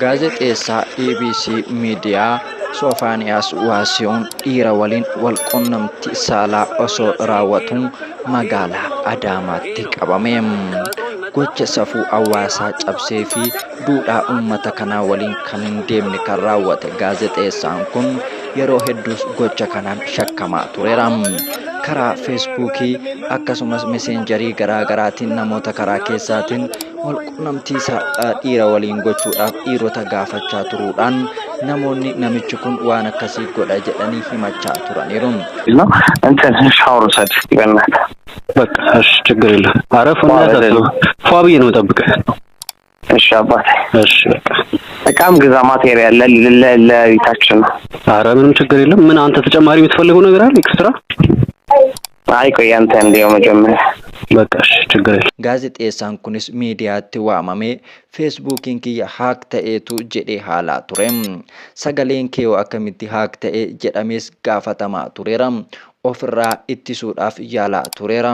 Gaazexeessaa EBC Miidiyaa Soofaaniyaas Waasiyoon dhiira waliin wal quunnamtii saalaa osoo raawwatuun magaalaa Adaamaatti qabame. Gocha safuu hawaasaa cabsee fi duudhaa uummata kanaa waliin kan hin deemne kan raawwate gaazexeessaan kun yeroo hedduus gocha kanaan shakkamaa tureera. Karaa feesbuukii akkasumas meseenjarii garaagaraatiin namoota karaa keessaatiin wal quunnamtii dhiira waliin gochuudhaaf dhiirota gaafachaa turuudhaan namoonni namichi kun waan akkasii godha jedhanii himachaa turaniiru. እንትን ሻወር ውሰድ ይበናል። በቃ እሺ፣ ችግር የለም። አረፍና ታጥሎ ፏብዬ ነው ጠብቀህ። እሺ አባቴ። እሺ በቃ በቃም ግዛ ማቴሪያል ለቤታችን ነው። ኧረ ምንም ችግር የለም። ምን አንተ ተጨማሪ የምትፈልገው ነገር አለ ኤክስትራ? አይ ቆይ አንተ እንደው መጀመሪያ በቃ እሺ፣ ችግር የለም። Gaazexeessaan kunis miidiyaatti waamamee feesbuukiin kiyya haak ta'eetu jedhee haalaa ture. Sagaleen kee akkamitti haak ta'e jedhamees gaafatamaa tureera. Ofirraa ittisuudhaaf yaalaa tureera.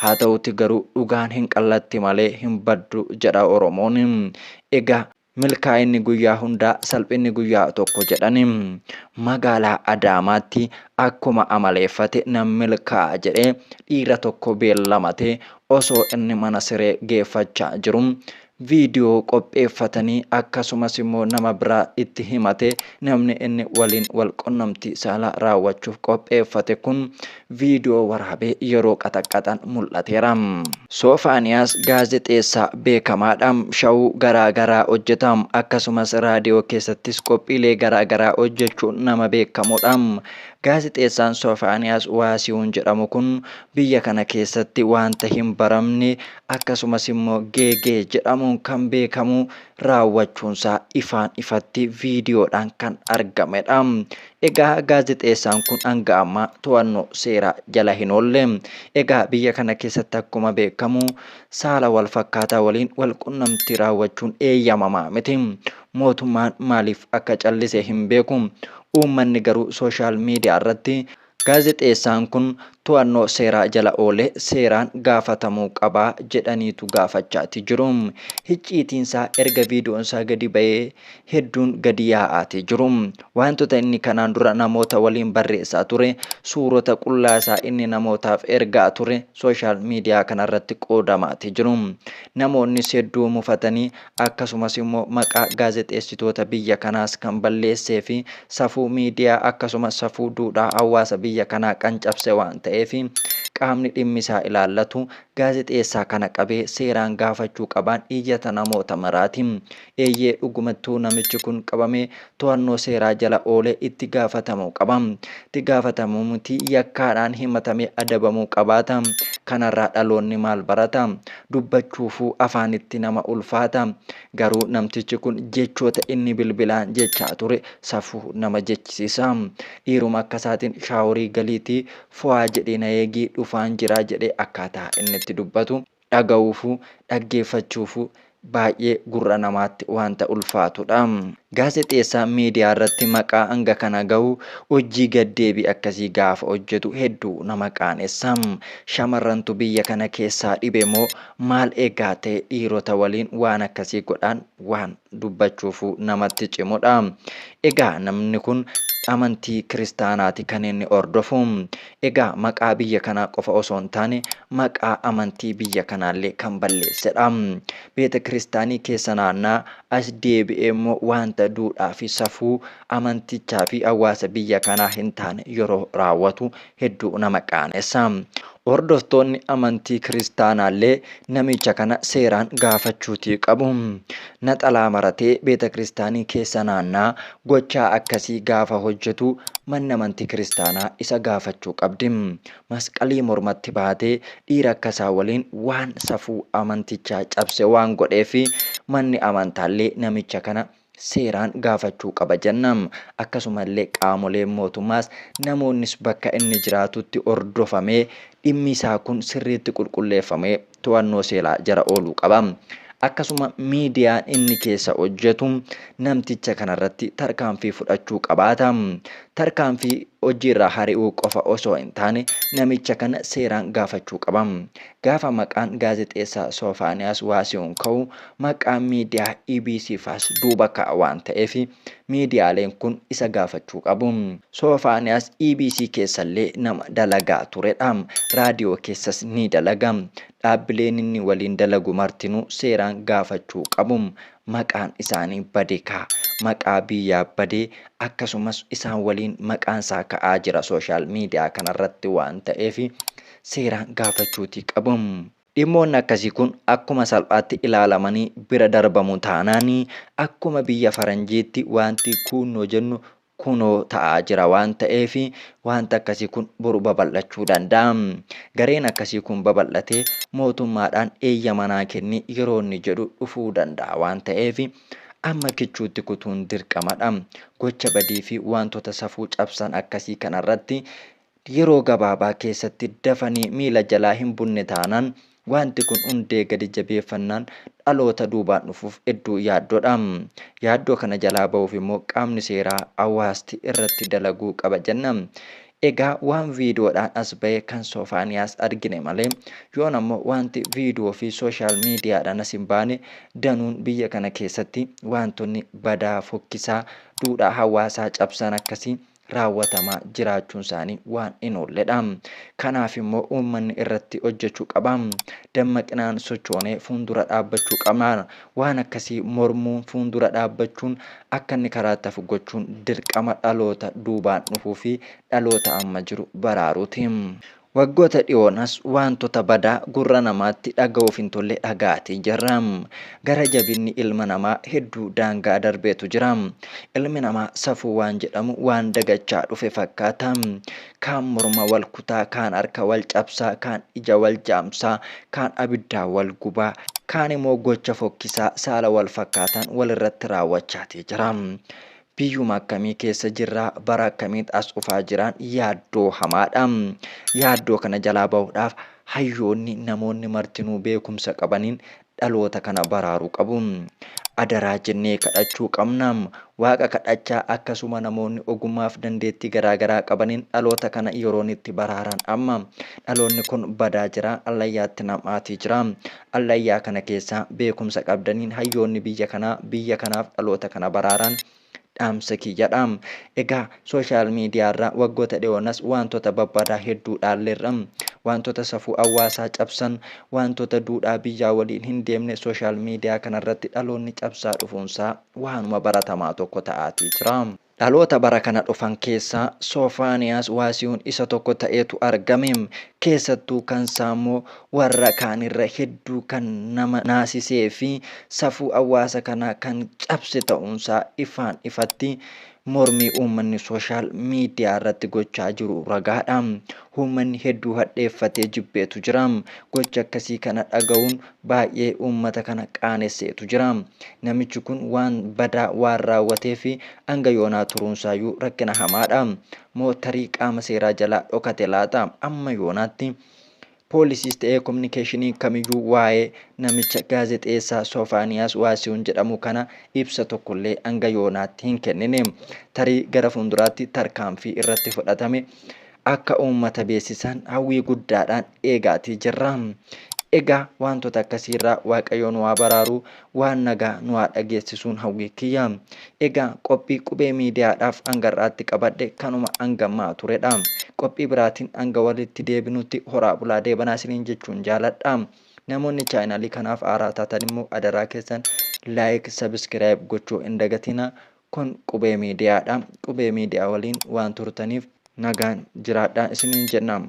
Haa ta'uti garuu dhugaan hin qallatti malee hin baddu jedha Oromoon. Egaa milkaa'inni guyyaa hundaa salphinni guyyaa tokko jedhani. Magaalaa Adaamaatti akkuma amaleeffate nam milkaa'a jedhee dhiira tokko beellamate osoo inni mana siree geeffachaa jiru viidiyoo qopheeffatanii akkasumas immoo nama biraa itti himate namni inni waliin wal quunnamtii saalaa raawwachuuf qopheeffate kun viidiyoo waraabee yeroo qaxaqqaxan mul'ateera. Soofaaniyaas gaazexeessaa beekamaadha. Shawuu garaagaraa hojjeta akkasumas raadiyoo keessattis qophiilee garaagaraa hojjechuun nama beekamuudha. Gaazexeessaan Soofaaniyaas Waasiyoon jedhamu kun biyya kana keessatti wanta hin baramne akkasumas immoo geegee jedhamuun kan beekamu raawwachuunsaa ifaan ifatti viidiyoodhaan kan argamedha. Egaa gaazexeessaan kun hanga ammaa to'annoo seeraa jala hin oolle. Egaa biyya kana keessatti akkuma beekamu saala wal fakkaataa waliin wal quunnamtii raawwachuun eeyyamamaa miti. Mootummaan maaliif akka callise hin beeku. Uummanni garuu sooshaal miidiyaa irratti gaazexeessaan kun to'annoo seeraa jala oolee seeraan gaafatamuu qabaa jedhaniitu gaafachaati jiru. Hicciitiinsaa erga viidiyoonsaa gadi ba'ee hedduun gadi yaa'aati jiru. Wantoota inni kanaan dura namoota waliin barreessaa ture, suurota qullaasaa inni namootaaf ergaa ture sooshaal miidiyaa kanarratti qoodamaati jiru. Namoonnis hedduu mufatanii akkasumas immoo maqaa gaazexeessitoota biyya kanaas kan balleessee fi safuu miidiyaa akkasumas safuu duudhaa hawaasa biyya kanaa kan cabse waan ta'eef qaamni dhimmisaa ilaallatu gaazexeessaa kana qabee seeraan gaafachuu qaban iyyata namoota maraati. Eeyyee dhugumattuu namichi kun qabamee to'annoo seeraa jala oolee itti gaafatamuu qaba. Itti gaafatamuu miti yakkaadhaan himatamee adabamuu qabaata. Kanarraa dhaloonni maal barata? Dubbachuufuu afaanitti nama ulfaata. Garuu namtichi kun jechoota inni bilbilaan jechaa ture safuu nama jechisiisa. Dhiiruma akkasaatiin shaaworii galiitii fo'aa jedhee na eegii dhufaan jiraa jedhee akkaataa inni itti dubbatu dhaga'uufuu dhaggeeffachuufuu baay'ee gurra namaatti wanta ulfaatudha. Gaazexeessaa miidiyaa irratti maqaa hanga kana gahu hojii gaddeebii akkasii gaafa hojjetu hedduu nama qaanessa. Shamarrantu biyya kana keessaa dhibe moo maal egaa ta'e dhiirota waliin waan akkasii godhan waan dubbachuufuu namatti cimudha. Egaa namni kun amantii kiristaanaati kan inni hordofu. Egaa maqaa biyya kanaa qofa osoo hin taane maqaa amantii biyya kanaallee kan balleessedha. Beeta kiristaanii keessa naannaa as deebi'ee immoo wanta duudhaa fi safuu amantichaa fi hawaasa biyya kanaa hin taane yeroo raawwatu hedduu nama qaanessa. Hordoftoonni amantii kiristaanaallee namicha kana seeraan gaafachuutii qabu. Naxalaa maratee beeta kiristaanii keessa naannaa gochaa akkasii gaafa hojjetu manni amantii kiristaanaa isa gaafachuu qabdi. Masqalii mormatti baatee dhiira akkasaa waliin waan safuu amantichaa cabse waan godheef manni amantaallee namicha kana seeraan gaafachuu qaba jennam. Akkasumallee qaamoleen mootummaas namoonnis bakka inni jiraatutti hordofamee dhimmi isaa kun sirriitti qulqulleeffamee to'annoo seeraa jala ooluu qaba. Akkasuma miidiyaan inni keessa hojjetu namticha kanarratti tarkaanfii fudhachuu qabaata. tarkaanfii hojiirraa hari'uu qofa osoo hin taane namicha kana seeraan gaafachuu qaba. Gaafa maqaan gaazexeessaa Soofaaniyaas Waasihuun ka'u maqaan miidiyaa EBC faas duuba ka'a waan ta'eef miidiyaaleen kun isa gaafachuu qabu. Soofaaniyaas EBC keessallee nama dalagaa turedha. Raadiyoo keessas ni dalaga. Dhaabbileen inni waliin dalagu martinuu seeraan gaafachuu qabu. Maqaan isaanii badee ka'a. Maqaa biyyaa badee akkasumas isaan waliin maqaan isaa ka'aa jira sooshaal miidiyaa kanarratti waan ta'eef seeraan gaafachuutii qabu. Dhimmoonni akkasii kun akkuma salphaatti ilaalamanii bira darbamu taanaan akkuma biyya faranjiitti wanti kunoo jennu kunoo ta'aa jira waan ta'eef wanta akkasii kun boru babal'achuu danda'a. Gareen akkasii kun babal'atee mootummaadhaan eeyyamanaa kennee yeroo inni jedhu dhufuu danda'a waan ta'eef amma kichuutti kutuun dirqamadha. Gocha badii fi wantoota safuu cabsan akkasii kanarratti yeroo gabaabaa keessatti dafanii miila jalaa hin bunne taanaan wanti kun hundee gadi jabeeffannaan dhaloota duubaan dhufuuf hedduu yaaddoodha. Yaaddoo kana jalaa ba'uuf immoo qaamni seeraa hawaasti irratti dalaguu qaba jenna. Egaa waan viidiyoodhaan as ba'e kan Soofaaniyaas argine malee yoon ammoo wanti viidiyoo fi sooshaal miidiyaadhaan as hin baane danuun biyya kana keessatti wantoonni badaa fokkisaa duudhaa hawaasaa cabsan akkasii raawwatamaa jiraachuun isaanii waan hin oolledha. Kanaaf immoo uummanni irratti hojjechuu qaba. Dammaqinaan sochoonee fuuldura dhaabbachuu qabna. Waan akkasii mormuun fuuldura dhaabbachuun akka inni karaatti hafu gochuun dirqama dhaloota duubaan dhufuu fi dhaloota amma jiru baraaruuti. Waggoota dhiyoonas wantoota badaa gurra namaatti dhaga'uuf hin tolle dhagaatii jirra. Gara jabinni ilma namaa hedduu daangaa darbeetu jira. Ilmi namaa safuu waan jedhamu waan dagachaa dhufe fakkaata. Kaan morma wal kutaa, kaan harka wal cabsaa, kaan ija wal jaamsaa, kaan abiddaan wal gubaa, kaan immoo gocha fokkisaa saala wal fakkaatan walirratti raawwachaatii jira. Biyyuma akkamii keessa jirraa, bara akkamiitti as dhufaa jiran yaaddoo hamaadha. Yaaddoo kana jalaa bahuudhaaf hayyoonni namoonni martinuu beekumsa qabaniin dhaloota kana baraaruu qabu. Adaraa jennee kadhachuu qabna. Waaqa kadhachaa akkasuma namoonni ogummaaf dandeettii garaagaraa qabaniin dhaloota kana yeroon itti baraaran amma. Dhaloonni kun badaa jira, allayyaatti nam'aatii jira. Allayyaa kana keessaa beekumsa qabdaniin hayyoonni biyya kanaaf dhaloota kana baraaran dhaamsa kiyyadha. Egaa sooshaal miidiyaarraa waggoota dhiyoonas wantoota babbadaa hedduu dhaalleerra. Wantoota safuu hawaasaa cabsan, wantoota duudhaa biyyaa waliin hin deemne sooshaal miidiyaa kanarratti dhaloonni cabsaa dhufuunsaa waanuma baratamaa tokko ta'aatii jira. Dhaloota bara kana dhufan keessaa Soofaaniyaas Waasihuun isa tokko ta'eetu argame. Keessattuu kan saammoo warra kaanirra hedduu kan nama naasisee fi safuu hawaasa kanaa kan cabse ta'uunsaa ifaan ifatti mormii uummanni sooshaal miidiyaa irratti gochaa jiru ragaadha. Uummanni hedduu hadheeffatee jibbeetu jira. Gocha akkasii kana dhaga'uun baay'ee uummata kana qaanesseetu jira. Namichi kun waan badaa waan raawwatee fi hanga yoonaa turuunsaayyuu rakkina hamaadha. Mootarii qaama seeraa jalaa dhokate laata amma yoonaatti poolisiis ta'ee kominikeeshinii kamiyyuu waa'ee namicha gaazexeessaa Soofaaniyaas Waasihuun jedhamu kana ibsa tokkollee hanga yoonaatti hin kennine. Tarii gara fuulduraatti tarkaanfii irratti fudhatame akka uummata beeksisan hawwii guddaadhaan eegaatii jirra. Egaa wantoota akkasiirraa Waaqayyoon waa baraaru waan nagaa nu haa dhageessisuun hawwii kiyya. Egaa qophii qubee miidiyaadhaaf hangarraatti qabadhe kanuma hangammaa turedha. Qophii biraatiin hanga walitti deebinutti horaa bulaa deebanaa isiniin jechuun jaaladha. Namoonni chaayinaalii kanaaf haaraa taatan immoo adaraa keessan laayik, sabiskiraayib gochuu hin dagatina. Kun qubee miidiyaadha. Qubee miidiyaa waliin waan turtaniif nagaan jiraadhaa isiniin jennaan.